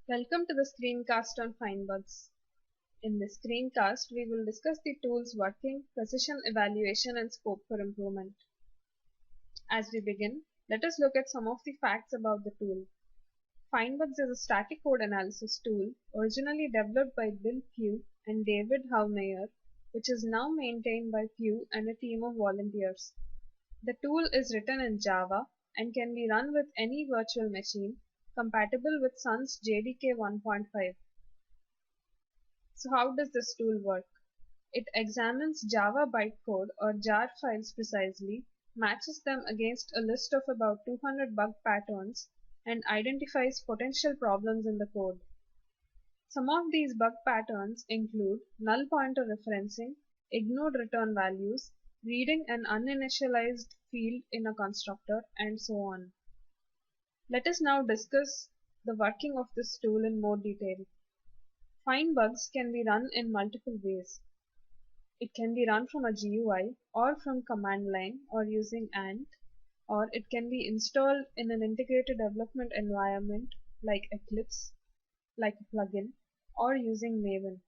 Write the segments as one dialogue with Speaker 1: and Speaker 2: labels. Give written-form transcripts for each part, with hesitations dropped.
Speaker 1: Welcome to the screencast on FindBugs. In this screencast, we will discuss the tool's working, precision evaluation, and scope for improvement. As we begin, let us look at some of the facts about the tool. FindBugs is a static code analysis tool originally developed by Bill Pugh and David Haumeyer, which is now maintained by Pugh and a team of volunteers. The tool is written in Java and can be run with any virtual machine, compatible with Sun's JDK 1.5. So how does this tool work? It examines Java bytecode or jar files precisely, matches them against a list of about 200 bug patterns, and identifies potential problems in the code. Some of these bug patterns include null pointer referencing, ignored return values, reading an uninitialized field in a constructor, and so on. Let us now discuss the working of this tool in more detail. FindBugs can be run in multiple ways. It can be run from a GUI or from command line or using Ant, or it can be installed in an integrated development environment like Eclipse, like a plugin, or using Maven.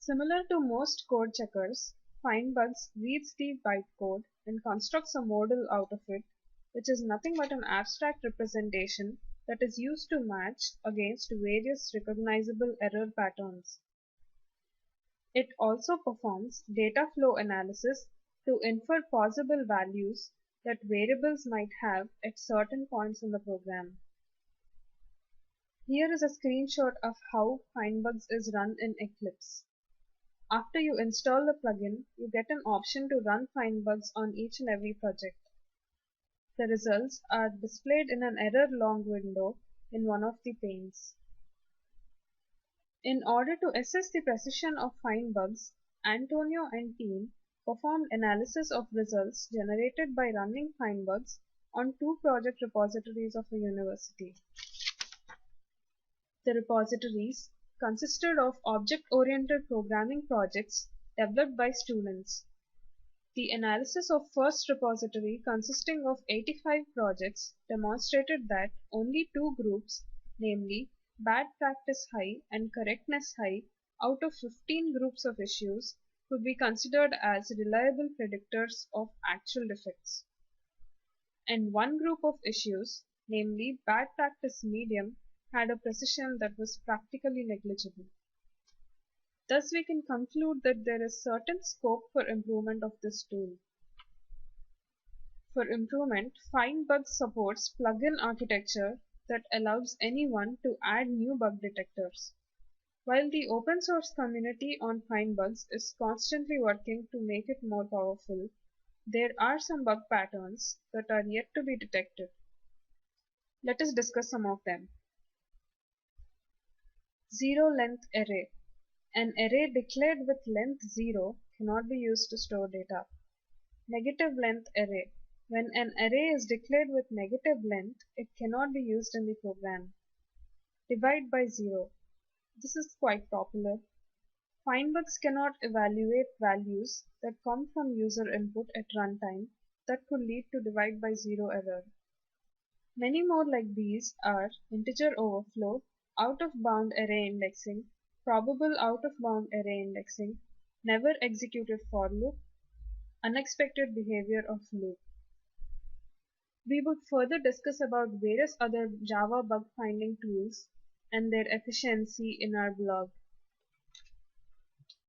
Speaker 1: Similar to most code checkers, FindBugs reads the bytecode and constructs a model out of it, which is nothing but an abstract representation that is used to match against various recognizable error patterns. It also performs data flow analysis to infer possible values that variables might have at certain points in the program. Here is a screenshot of how FindBugs is run in Eclipse. After you install the plugin, you get an option to run FindBugs on each and every project. The results are displayed in an error log window in one of the panes. In order to assess the precision of FindBugs, Antonio and team performed analysis of results generated by running FindBugs on two project repositories of a university. The repositories consisted of object-oriented programming projects developed by students. The analysis of first repository, consisting of 85 projects, demonstrated that only two groups, namely Bad Practice High and Correctness High, out of 15 groups of issues, could be considered as reliable predictors of actual defects. And one group of issues, namely Bad Practice Medium, had a precision that was practically negligible. Thus we can conclude that there is certain scope for improvement of this tool. For improvement, FindBugs supports plugin architecture that allows anyone to add new bug detectors. While the open source community on FindBugs is constantly working to make it more powerful, there are some bug patterns that are yet to be detected. Let us discuss some of them. Zero length array. An array declared with length 0 cannot be used to store data. Negative length array. When an array is declared with negative length, it cannot be used in the program. Divide by 0. This is quite popular. FindBugs cannot evaluate values that come from user input at runtime that could lead to divide by 0 error. Many more like these are integer overflow, out-of-bound array indexing, probable out-of-bound array indexing, never executed for loop, unexpected behavior of loop. We would further discuss about various other Java bug finding tools and their efficiency in our blog.